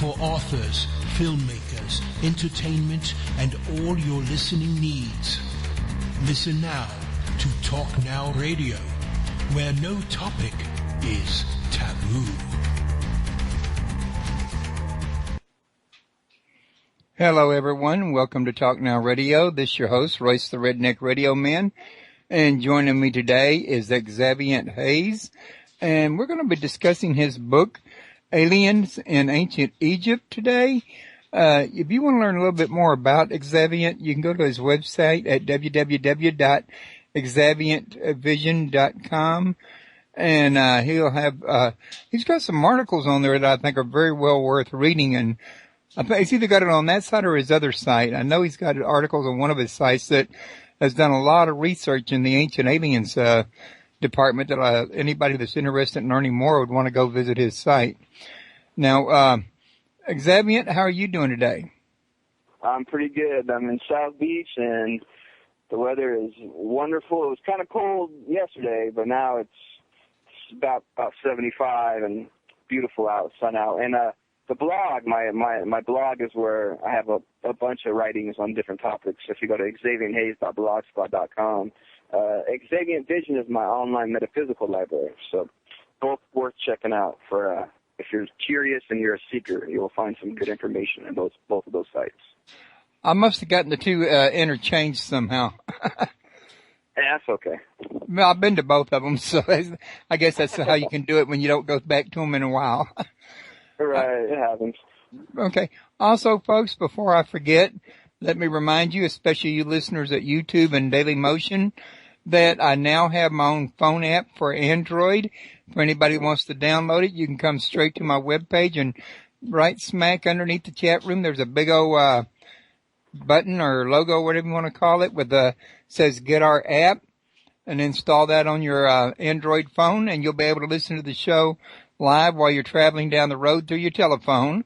for authors, filmmakers, entertainment, and all your listening needs. Listen now to Talk Now Radio, where no topic is taboo. Hello, everyone. Welcome to Talk Now Radio. This is your host, Royce the Redneck Radio Man. And joining me today is Xaviant Haze. And we're going to be discussing his book, Aliens in Ancient Egypt, today. If you want to learn a little bit more about Xaviant, you can go to his website at www.xaviantvision.com. And he'll have he's got some articles on there that I think are very well worth reading. And I think he's either got it on that site or his other site. I know he's got articles on one of his sites that has done a lot of research in the ancient aliens department that anybody that's interested in learning more would want to go visit his site. Now, Xaviant, how are you doing today? I'm pretty good. I'm in South Beach, and the weather is wonderful. It was kind of cold yesterday, but now it's about 75 and beautiful out, sun out. And the blog, my blog is where I have a bunch of writings on different topics. If you go to xavianthaze.blogspot.com, Xaviant Vision is my online metaphysical library, so both worth checking out for if you're curious and you're a seeker. You will find some good information in both of those sites. I must have gotten the two interchanged somehow. Yeah, that's okay. Well, I've been to both of them, so I guess that's how you can do it when you don't go back to them in a while. Right, it happens. Okay. Also, folks, before I forget, let me remind you, especially you listeners at YouTube and Daily Motion, that I now have my own phone app for Android. For anybody who wants to download it, you can come straight to my webpage, and right smack underneath the chat room, there's a big old button or logo, whatever you want to call it, with says Get Our App, and install that on your Android phone, and you'll be able to listen to the show live while you're traveling down the road through your telephone.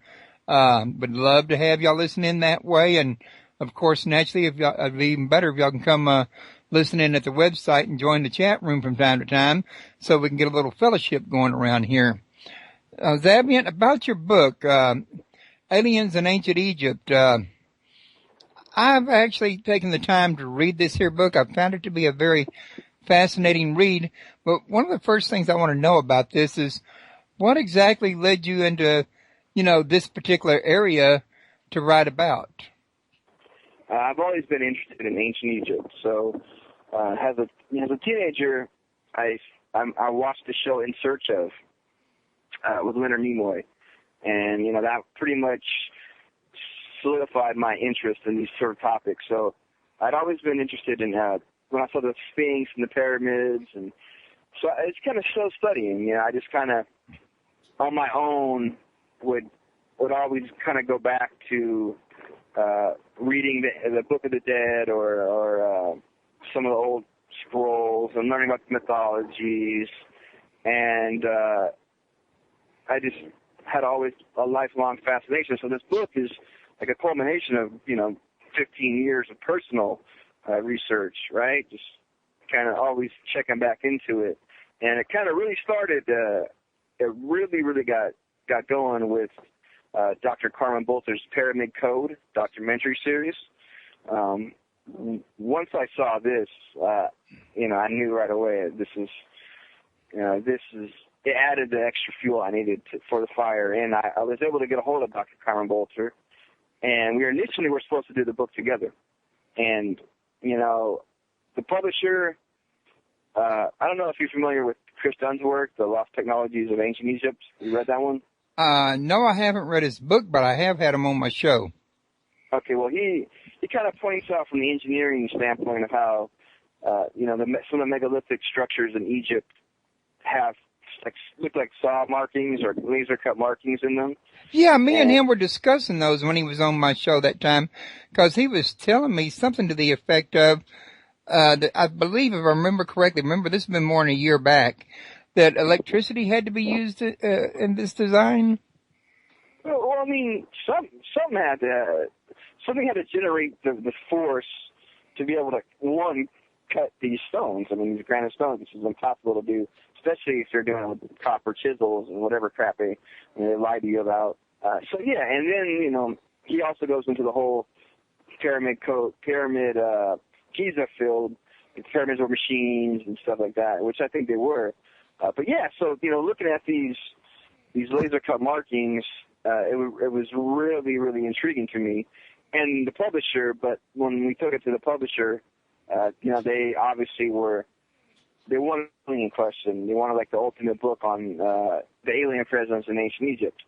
Would love to have y'all listen in that way, and of course, naturally, it'd be even better if y'all can come listen in at the website and join the chat room from time to time, so we can get a little fellowship going around here. Xaviant, about your book, Aliens in Ancient Egypt, I've actually taken the time to read this here book. I found it to be a very fascinating read, but one of the first things I want to know about this is what exactly led you into, this particular area to write about? I've always been interested in ancient Egypt. So, as a teenager, I watched the show In Search Of with Leonard Nimoy, and that pretty much solidified my interest in these sort of topics. So, I'd always been interested in when I saw the Sphinx and the pyramids, and so it's kind of slow studying. I just kind of on my own would always kind of go back to reading the Book of the Dead or some of the old scrolls and learning about the mythologies. And I just had always a lifelong fascination. So this book is like a culmination of, 15 years of personal research, right? Just kind of always checking back into it. And it kind of really started, it really got going with Dr. Carmen Bolter's Pyramid Code documentary series. Once I saw this, I knew right away this is it added the extra fuel I needed for the fire. And I was able to get a hold of Dr. Carmen Bolter, and we were supposed to do the book together. And the publisher, I don't know if you're familiar with Chris Dunn's work, The Lost Technologies of Ancient Egypt. You read that one? No, I haven't read his book, but I have had him on my show. Okay, well, he kind of points out from the engineering standpoint of how, some of the megalithic structures in Egypt look like saw markings or laser cut markings in them. Yeah, me and him were discussing those when he was on my show that time, because he was telling me something to the effect of, I believe, if I remember correctly, this has been more than a year back, that electricity had to be used in this design? Well, I mean, something had to generate the force to be able to, one, cut these stones. I mean, these granite stones, this is impossible to do, especially if you're doing with copper chisels and whatever crap they lie to you about. So yeah, and then, he also goes into the whole pyramid Giza field. The pyramids were machines and stuff like that, which I think they were. But yeah, so, looking at these laser cut markings, it was really, really intriguing to me. And the publisher, but when we took it to the publisher, they obviously they wanted the alien question. They wanted like the ultimate book on the alien presence in ancient Egypt,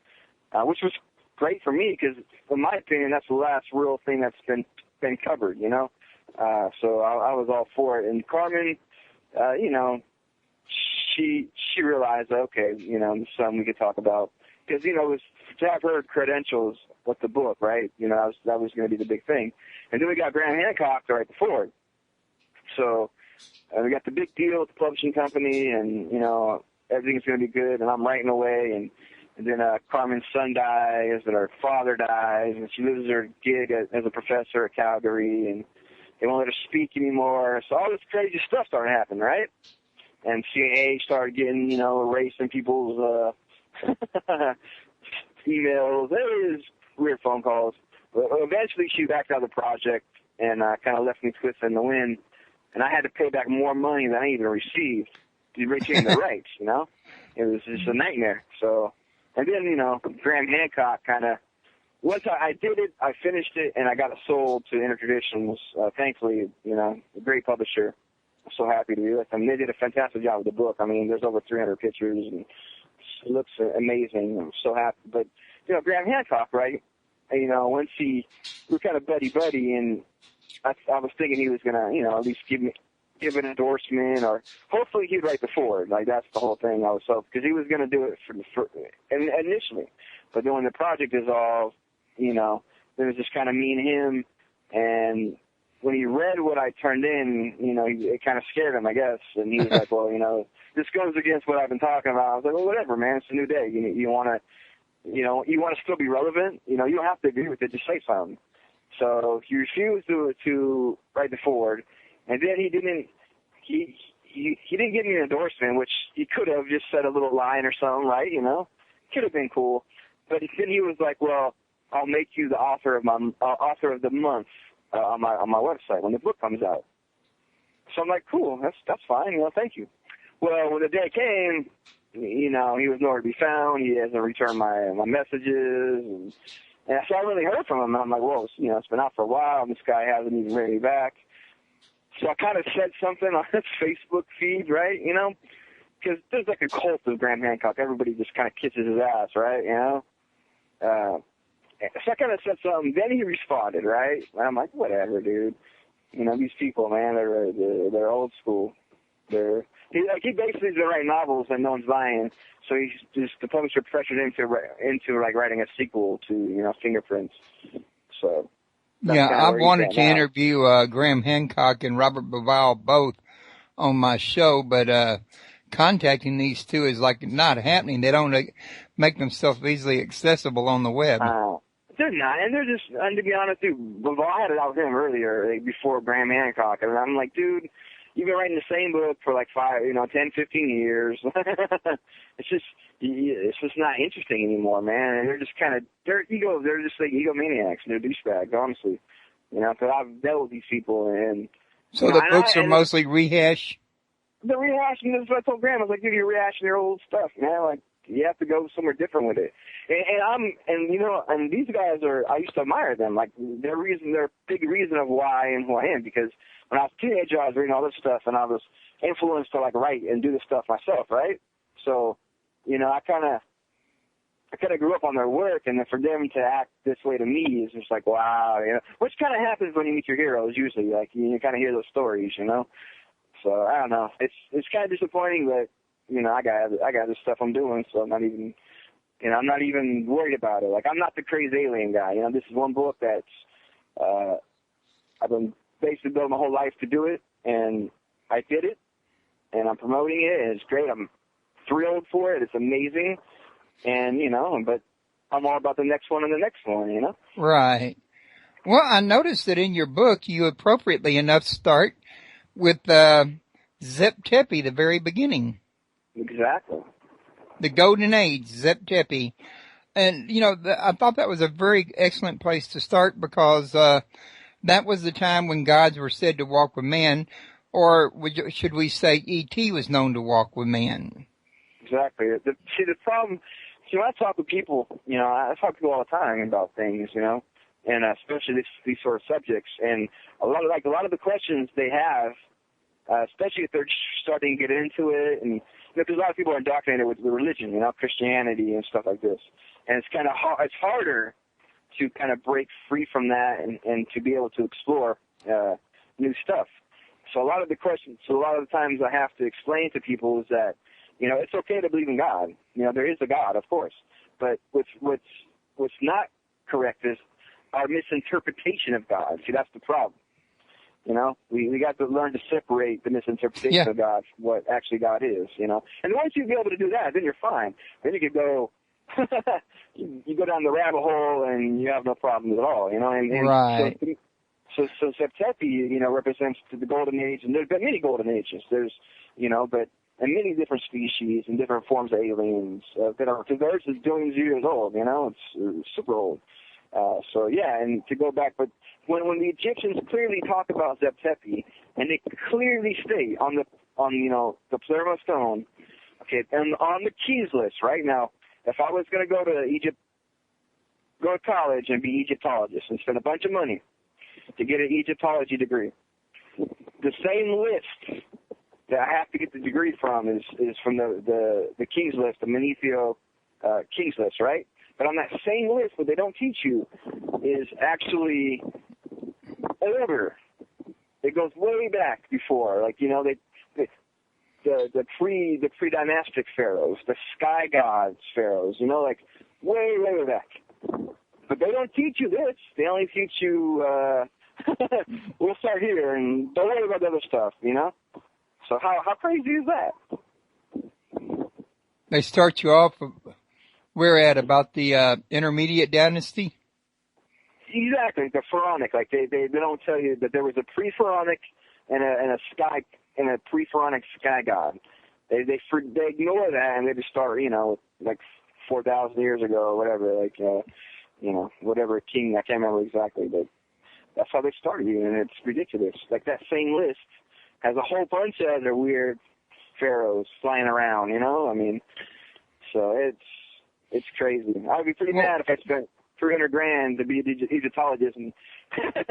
which was great for me because, in my opinion, that's the last real thing that's been covered. So I was all for it. And Carmen, she realized, okay, there's something we could talk about because it was to have her credentials with the book, right? That was going to be the big thing. And then we got Graham Hancock right before it. So we got the big deal with the publishing company, and everything's going to be good. And I'm writing away, and then Carmen's son dies, and her father dies, and she loses her gig as a professor at Calgary, and they won't let her speak anymore. So all this crazy stuff started happening, right? And CIA started getting, erasing people's emails. It was weird phone calls. But eventually she backed out of the project and kind of left me twisted in the wind. And I had to pay back more money than I even received to retain the rights, It was just a nightmare. So, and then, Graham Hancock kind of, once I did it, I finished it, and I got it sold to Intertraditions. Thankfully, a great publisher. I'm so happy to do it. I mean, they did a fantastic job with the book. I mean, there's over 300 pictures, and it looks amazing. I'm so happy. But, Graham Hancock, right, once we're kind of buddy-buddy, and I was thinking he was going to, at least give an endorsement, or hopefully he'd write the forward. Like, that's the whole thing I was hoping, because he was going to do it initially. But then when the project dissolved, it was just kind of me and him, and when he read what I turned in, it kind of scared him, I guess, and he was like, well, this goes against what I've been talking about. I was like, well, whatever, man, it's a new day. You want to still be relevant. You don't have to agree with it, just say something. So he refused to write the forward, and then he didn't give me an endorsement, which he could have just said a little line or something, right? Could have been cool, but then he was like, well, I'll make you the author of the month on my website when the book comes out. So I'm like, cool, that's fine. Thank you. Well, when the day came, he was nowhere to be found. He hasn't returned my messages, and so I really heard from him. And I'm like, well, it's been out for a while, and this guy hasn't even written me back. So I kind of said something on his Facebook feed, right? Because there's like a cult of Graham Hancock. Everybody just kind of kisses his ass, right? So I kind of said something. Then he responded, right? And I'm like, whatever, dude. These people, man, they're old school. He basically has been writing novels and no one's buying. So the publisher pressured him into like writing a sequel to Fingerprints. So yeah, I wanted to interview Graham Hancock and Robert Bauval both on my show, but contacting these two is like not happening. They don't make themselves easily accessible on the web. They're not, and they're just, and to be honest, dude, Bauval had it out with him earlier, before Graham Hancock, and I'm like, dude, you've been writing the same book for like 10, 15 years. It's just not interesting anymore, man. And they're just they're just like egomaniacs. They're douchebags, honestly. Because I've dealt with these people, and so the books are mostly rehash. The rehashing. That's what I told Graham. I was like, dude, you're rehashing your old stuff, man. Like, you have to go somewhere different with it. And these guys I used to admire them. Like, they're a big reason of why I am who I am, because when I was a teenager, I was reading all this stuff, and I was influenced to like write and do this stuff myself, right? So, I kind of grew up on their work, and then for them to act this way to me is just like, wow, which kind of happens when you meet your heroes usually. Like, you kind of hear those stories, So I don't know. It's kind of disappointing, but I got this stuff I'm doing, so I'm not even. I'm not even worried about it. Like, I'm not the crazy alien guy. This is one book that's, I've been basically building my whole life to do it, and I did it, and I'm promoting it, and it's great. I'm thrilled for it. It's amazing, and, but I'm all about the next one and the next one, Right. Well, I noticed that in your book, you appropriately enough start with Zep Tepi, the very beginning. Exactly. The Golden Age, Zep Tepi. And, I thought that was a very excellent place to start because that was the time when gods were said to walk with man, or should we say E.T. was known to walk with man? Exactly. The problem, when I talk with people, I talk to people all the time about things, and especially these sort of subjects, and a lot of the questions they have, especially if they're starting to get into it, and because a lot of people are indoctrinated with the religion, Christianity and stuff like this, and it's kind of it's harder to kind of break free from that and to be able to explore new stuff. So a lot of the times I have to explain to people is that, it's okay to believe in God. There is a God, of course, but what's not correct is our misinterpretation of God. See, that's the problem. We got to learn to separate the misinterpretation of God from what actually God is, And once you be able to do that, then you're fine. Then you can go, you go down the rabbit hole and you have no problems at all, And right. So Zep Tepi, represents the golden age, and there's been many golden ages. There's, and many different species and different forms of aliens that are, because the Earth is billions of years old, it's super old. And to go back, but when the Egyptians clearly talk about Zep Tepi, and they clearly state on the Palermo stone, okay, and on the keys list right now, if I was going to go to Egypt, go to college and be Egyptologist and spend a bunch of money to get an Egyptology degree, the same list that I have to get the degree from is from the King's List, the Menethio King's List, right? But on that same list, what they don't teach you is actually older. It goes way back before, the pre-dynastic pharaohs, the sky gods pharaohs, way back. But they don't teach you this. They only teach you, we'll start here and don't worry about the other stuff, So how crazy is that? They start you off where at, about the intermediate dynasty? Exactly, the pharaonic. They don't tell you that there was a pre-pharaonic and a pre-pharaonic sky god. They ignore that and they just start 4,000 years ago or whatever, whatever king, I can't remember exactly, but that's how they started you, and it's ridiculous. That same list has a whole bunch of other weird pharaohs flying around, so it's crazy. I'd be pretty mad if I spent $300,000 to be an Egyptologist and they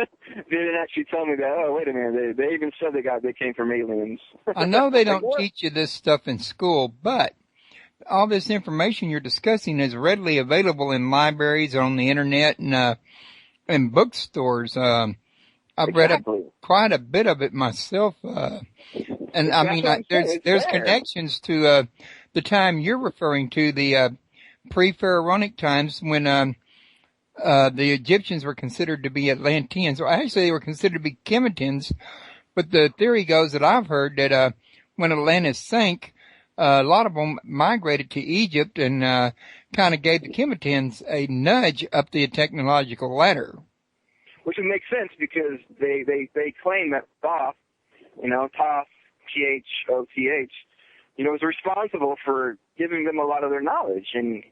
didn't actually tell me that, oh, wait a minute, they even said they came from aliens. I know they don't teach you this stuff in school, but all this information you're discussing is readily available in libraries, on the internet, and in bookstores. I've read quite a bit of it myself, and I mean, there's connections to the time you're referring to, the pre-pharaonic times when the Egyptians were considered to be Atlanteans, or actually they were considered to be Kemetans. But the theory goes that I've heard that when Atlantis sank, a lot of them migrated to Egypt and kind of gave the Kemetans a nudge up the technological ladder. Which would make sense because they claim that Thoth, Thoth, Thoth, was responsible for giving them a lot of their knowledge. And,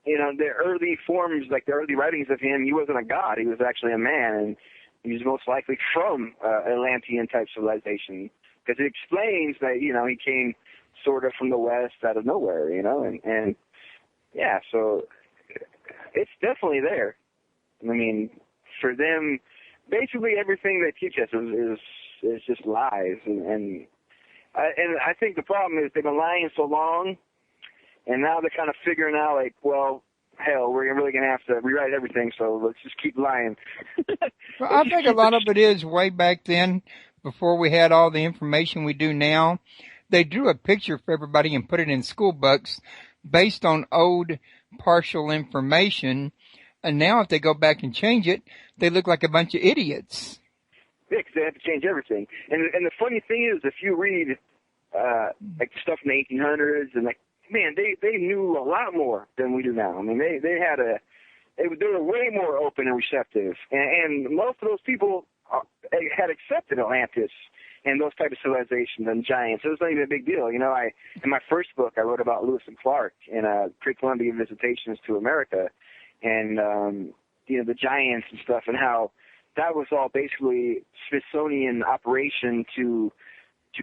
the early forms, the early writings of him, he wasn't a god. He was actually a man, and he was most likely from Atlantean-type civilization. Because it explains that, he came sort of from the west out of nowhere, and so it's definitely there. I mean, for them, basically everything they teach us is just lies, and I think the problem is they've been lying so long, and now they're kind of figuring out, well, hell, we're really going to have to rewrite everything, so let's just keep lying. Well, I think a lot of it is way back then, before we had all the information we do now. They drew a picture for everybody and put it in school books based on old partial information, and now if they go back and change it, they look like a bunch of idiots. Yeah, because they have to change everything. And the funny thing is, if you read stuff in the 1800s, and man, they knew a lot more than we do now. I mean, they were way more open and receptive, and most of those people had accepted Atlantis and those type of civilizations and giants. It was not even a big deal. You know, in my first book, I wrote about Lewis and Clark in pre-Columbian visitations to America, and you know, the giants and stuff, and how that was all basically Smithsonian operation to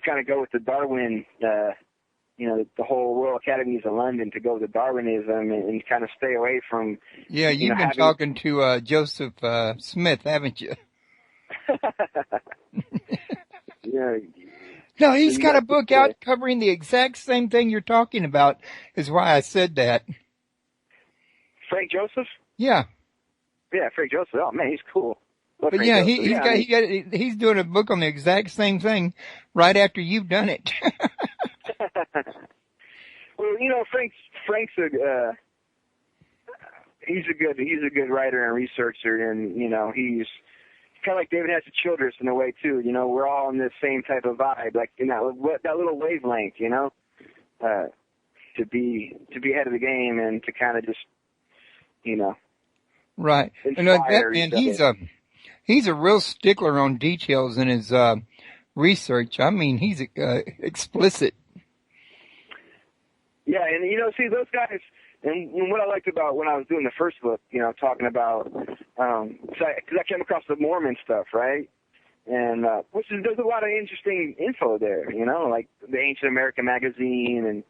kind of go with the Darwin, you know, the whole Royal Academies of London, to go with the Darwinism and kind of stay away from. Yeah, you've been talking to Joseph Smith, haven't you? Yeah. No, he's got a book out covering the exact same thing you're talking about, is why I said that. Frank Joseph? Yeah. Yeah, Frank Joseph. Oh man, he's cool. But yeah, he's doing a book on the exact same thing right after you've done it. Well, you know, Frank's he's a good writer and researcher, and you know, he's kind of like David Hatcher Childress in a way too. You know, we're all in the same type of vibe, like in that little wavelength. You know, to be ahead of the game and to kind of just, you know, right. And that man, he's a real stickler on details in his research. I mean, he's explicit. Yeah, and you know, see those guys. And what I liked about when I was doing the first book, you know, talking about, because I came across the Mormon stuff, right? And there's a lot of interesting info there, you know, like the Ancient American magazine and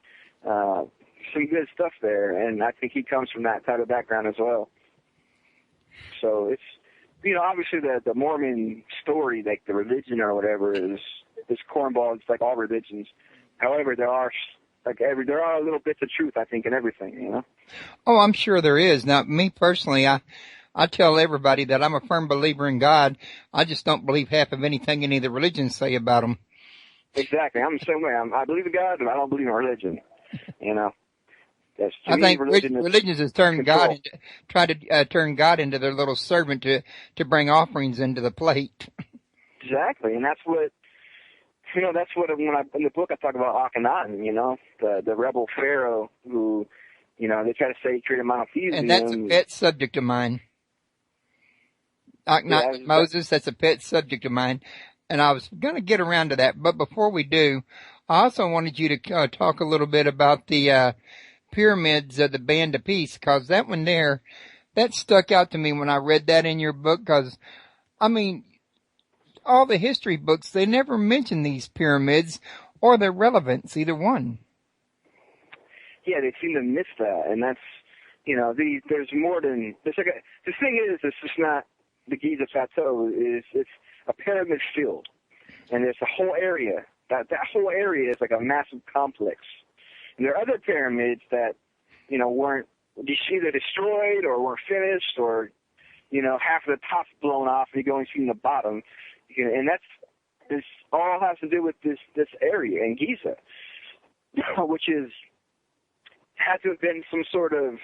some good stuff there. And I think he comes from that type of background as well. So it's, you know, obviously the Mormon story, like the religion or whatever, is cornball. It's like all religions. However, there are little bits of truth, I think, in everything, you know? Oh, I'm sure there is. Now, me personally, I tell everybody that I'm a firm believer in God. I just don't believe half of anything any of the religions say about him. Exactly. I'm the same way. I believe in God, but I don't believe in religion, you know? I think religions has turned God to turn God into their little servant to bring offerings into the plate. Exactly. And that's what, you know, in the book I talk about Akhenaten, you know, the rebel pharaoh who, you know, they try to say he created monotheism. And that's a pet subject of mine. Akhenaten, Moses, that's a pet subject of mine. And I was going to get around to that. But before we do, I also wanted you to talk a little bit about the pyramids of the Band of Peace, because that one there, that stuck out to me when I read that in your book, because, I mean, all the history books, they never mention these pyramids or their relevance, either one. Yeah, they seem to miss that, and that's, you know, there's more than, the thing is, it's just not the Giza Plateau, it's a pyramid field, and there's a whole area, that whole area is like a massive complex. And there are other pyramids that, you know, weren't either destroyed or weren't finished, or, you know, half of the top's blown off and you can only see the bottom. And this all has to do with this area in Giza, which had to have been some sort of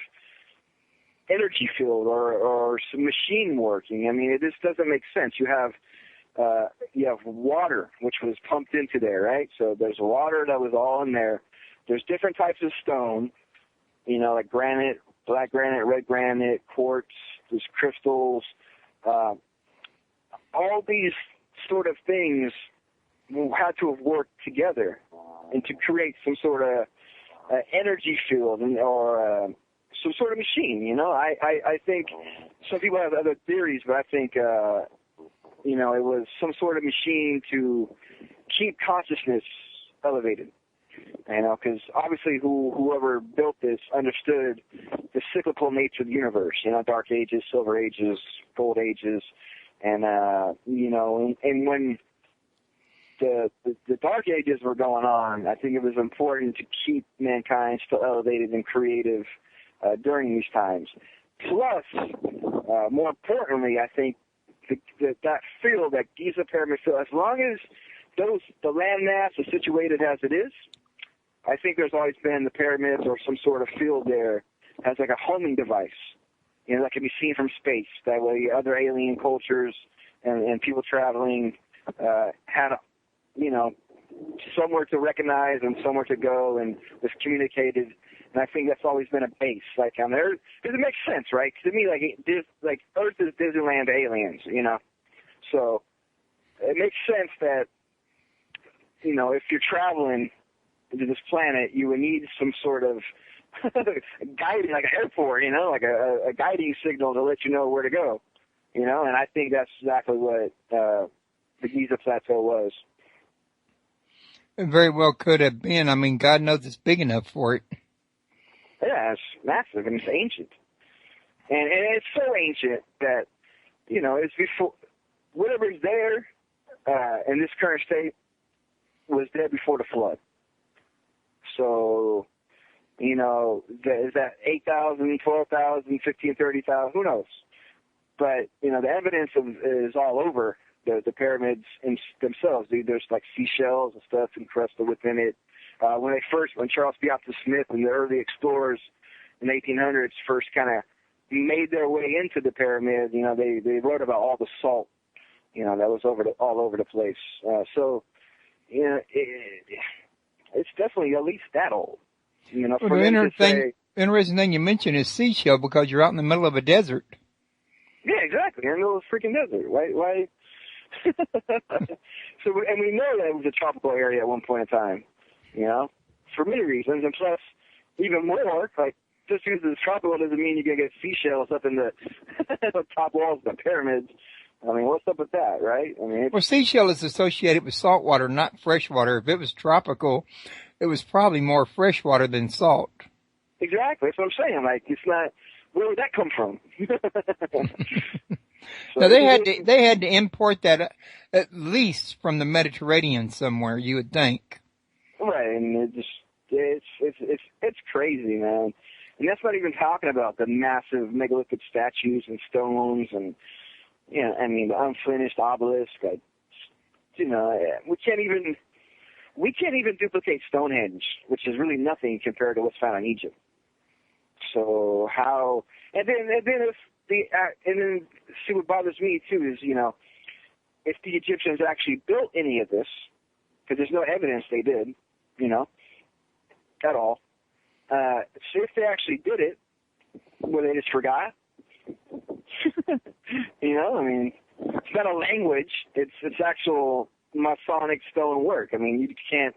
energy field or some machine working. I mean, this doesn't make sense. You have water, which was pumped into there, right? So there's water that was all in there. There's different types of stone, you know, like granite, black granite, red granite, quartz, there's crystals. All these sort of things had to have worked together and to create some sort of energy field or some sort of machine, you know. I think some people have other theories, but I think, you know, it was some sort of machine to keep consciousness elevated. You know, because obviously whoever built this understood the cyclical nature of the universe, you know, dark ages, silver ages, gold ages, and, you know, and when the dark ages were going on, I think it was important to keep mankind still elevated and creative during these times. Plus, more importantly, I think that field, that Giza Pyramid field, as long as the landmass is situated as it is, I think there's always been the pyramids or some sort of field there as like a homing device, you know, that can be seen from space. That way other alien cultures and people traveling had, you know, somewhere to recognize and somewhere to go and was communicated. And I think that's always been a base. Like on there, because it makes sense, right? To me, like Earth is Disneyland to aliens, you know. So it makes sense that if you're traveling to this planet, you would need some sort of guiding, like an airport, like a guiding signal to let you know where to go, and I think that's exactly what the Giza Plateau was. It very well could have been. I mean, God knows it's big enough for it. Yeah, it's massive and it's ancient. And it's so ancient that, it's before, whatever's there in this current state was there before the flood. So, is that 8,000, 12,000, 15, 30,000? Who knows? But, the evidence is all over the pyramids themselves. There's like seashells and stuff encrusted within it. When Charles Piazza Smith and the early explorers in the 1800s first kind of made their way into the pyramid, they wrote about all the salt, that was all over the place. It's definitely at least that old. Well, the interesting thing you mentioned is seashell, because you're out in the middle of a desert. Yeah, exactly. In the middle of a freaking desert. Why? And we know that it was a tropical area at one point in time, for many reasons. And plus, even more, like, just because it's tropical doesn't mean you're going to get seashells up in the top walls of the pyramids. I mean, what's up with that, right? Well, seashell is associated with salt water, not fresh water. If it was tropical, it was probably more fresh water than salt. Exactly. That's what I'm saying. Like, it's not, where would that come from? Now, they had to import that at least from the Mediterranean somewhere, you would think. Right, and it's crazy, man. And that's not even talking about the massive megalithic statues and stones and, the unfinished obelisk. We can't even duplicate Stonehenge, which is really nothing compared to what's found in Egypt. So how? And then see, what bothers me too is, if the Egyptians actually built any of this, because there's no evidence they did, at all. So if they actually did it, well, they just forgot. It's not a language. It's actual Masonic stone work. You can't,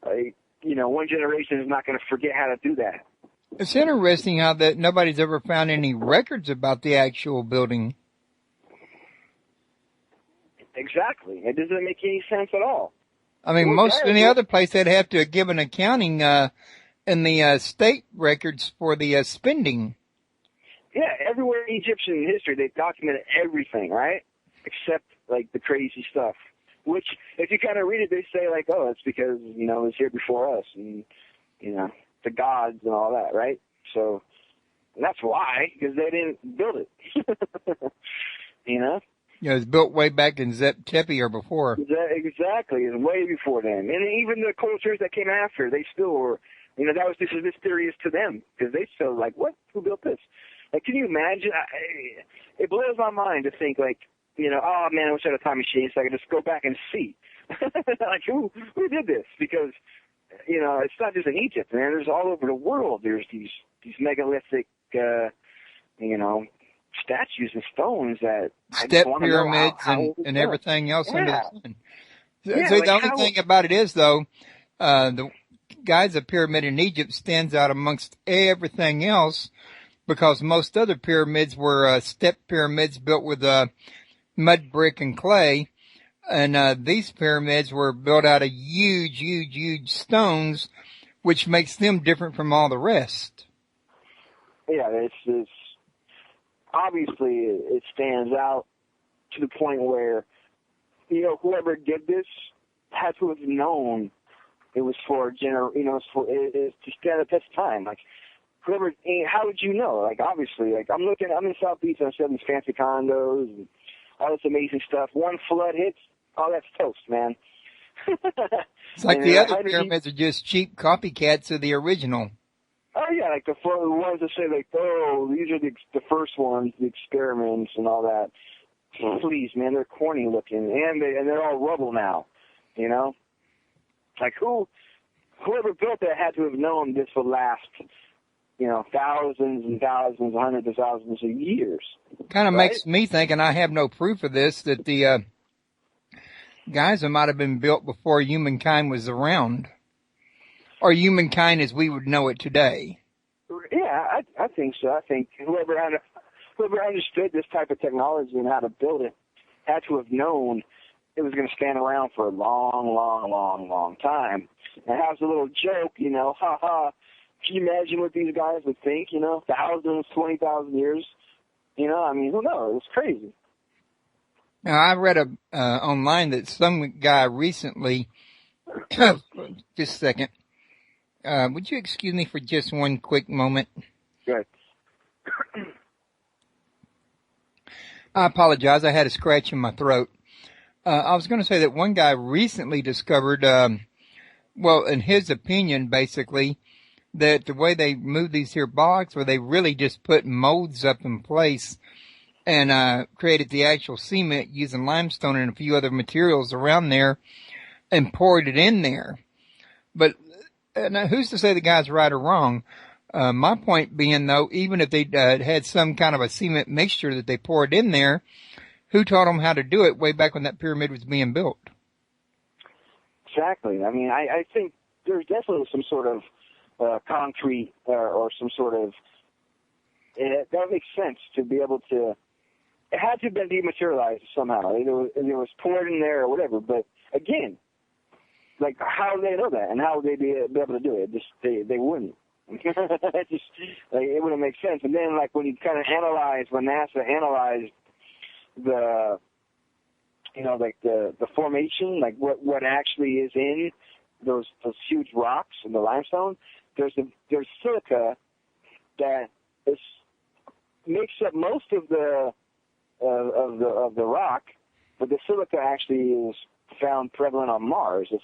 one generation is not going to forget how to do that. It's interesting how that nobody's ever found any records about the actual building. Exactly. It doesn't make any sense at all. Any other place they'd have to give an accounting in the state records for the spending. Yeah, everywhere in Egyptian history, they've documented everything, right? Except, like, the crazy stuff. Which, if you kind of read it, they say, like, oh, it's because, it was here before us, and, the gods and all that, right? So, that's why, because they didn't build it. Yeah, it was built way back in Zep Tepi or before. Exactly, it was way before then. And even the cultures that came after, they still were, that was just as mysterious to them, because they still like, what? Who built this? Like, can you imagine? It blows my mind to think, like, oh man, I wish I had a time machine so I could just go back and see. Like, who did this? Because, it's not just in Egypt, man. There's all over the world. There's these megalithic, statues and stones that step pyramids and everything else under the sun. So the only thing about it is, though, the Giza pyramid in Egypt stands out amongst everything else because most other pyramids were step pyramids built with mud, brick, and clay. And these pyramids were built out of huge stones, which makes them different from all the rest. Yeah, it's obviously it stands out to the point where, whoever did this had to have known it was for it's to stand the test of time. Like, whoever, how would you know? Like, obviously, like, I'm in South Beach and I see these fancy condos and all this amazing stuff. One flood hits, oh, that's toast, man. It's like the other pyramids are just cheap copycats of the original. Oh, yeah, like the ones that say, like, oh, these are the first ones, the experiments and all that. Please, man, they're corny looking, and they're all rubble now, Like, whoever built that had to have known this would last, thousands and thousands, hundreds of thousands of years. Kind of makes me think, and I have no proof of this, that the guys that might have been built before humankind was around, or humankind as we would know it today. Yeah, I think so. I think whoever understood this type of technology and how to build it had to have known it was going to stand around for a long, long, long, long time. And how's a little joke, ha ha. Can you imagine what these guys would think, thousands, 20,000 years? Who knows? It's crazy. Now, I read online that some guy recently, just a second, would you excuse me for just one quick moment? Good. I apologize. I had a scratch in my throat. I was going to say that one guy recently discovered, in his opinion, basically, that the way they move these here blocks, where they really just put molds up in place and created the actual cement using limestone and a few other materials around there and poured it in there. But now who's to say the guy's right or wrong? My point being, though, even if they had some kind of a cement mixture that they poured in there, who taught them how to do it way back when that pyramid was being built? Exactly. I think there's definitely some sort of concrete or some sort of that makes sense to be able to. It had to have been dematerialized somehow. It was poured in there or whatever. But again, like, how do they know that, and how would they be able to do it? They wouldn't. It wouldn't make sense. And then, like, when you kind of when NASA analyzed the formation, like what actually is in those huge rocks and the limestone, there's silica that makes up most of the rock, but the silica actually is found prevalent on Mars. So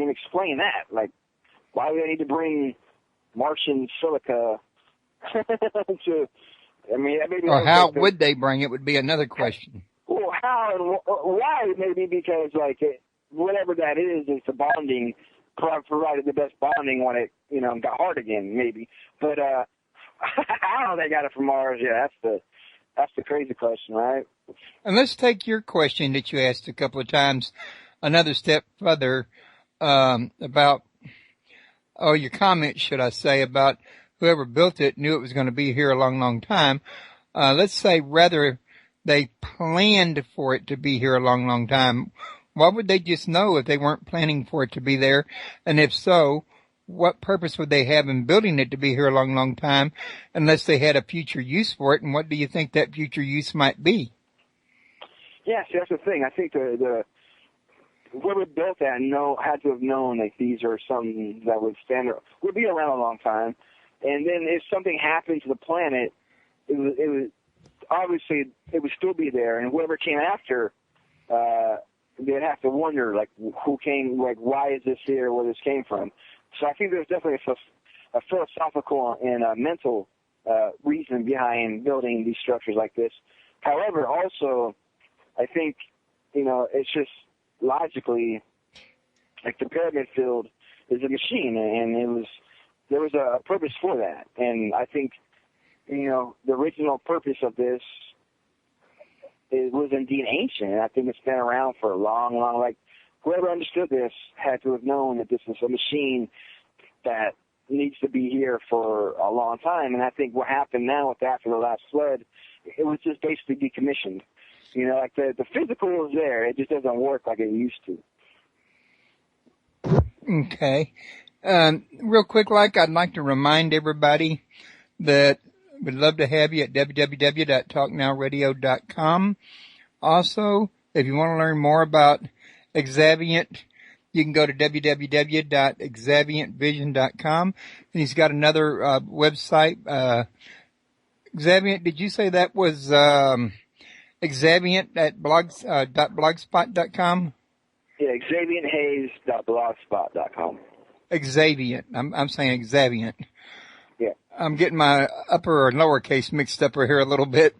explain that. Like, why do they need to bring Martian silica to? Maybe. Or how would they bring it? Would be another question. Well, how and why? Maybe because whatever that is the bonding. Provided the best bonding when it got hard again. Maybe, but how they got it from Mars? Yeah, that's the crazy question, right? And let's take your question that you asked a couple of times another step further about, your comment, should I say, about whoever built it knew it was going to be here a long, long time. Let's say rather they planned for it to be here a long, long time. Why would they just know if they weren't planning for it to be there? And if so, what purpose would they have in building it to be here a long, long time unless they had a future use for it? And what do you think that future use might be? Yeah, see, that's the thing. I think the whoever built that had to have known that these are something that would be around a long time. And then if something happened to the planet, it would obviously it would still be there. And whoever came after, they'd have to wonder, like, who came, like, why is this here, where this came from. So I think there's definitely a philosophical and a mental reason behind building these structures like this. However, also, I think, it's just logically, like, the pyramid field is a machine, and there was a purpose for that. And I think, the original purpose of this it was indeed ancient, and I think it's been around for a long, long, like, whoever understood this had to have known that this is a machine that needs to be here for a long time. And I think what happened now after the last flood, it was just basically decommissioned. Like the physical is there, it just doesn't work like it used to. Okay. Real quick, I'd like to remind everybody that we'd love to have you at www.talknowradio.com. Also, if you want to learn more about Xaviant, you can go to www.xaviantvision.com. And he's got another website. Xaviant, did you say that was Xaviant at blogspot.com? Yeah, XaviantHaze.blogspot.com. Xaviant. I'm saying Xaviant. Yeah. I'm getting my upper or lowercase mixed up here a little bit.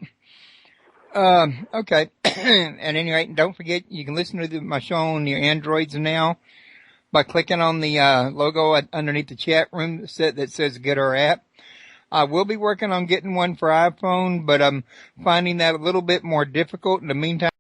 Okay. At any rate, don't forget, you can listen to my show on your Androids now by clicking on the logo underneath the chat room that says Get Our App. I will be working on getting one for iPhone, but I'm finding that a little bit more difficult. In the meantime,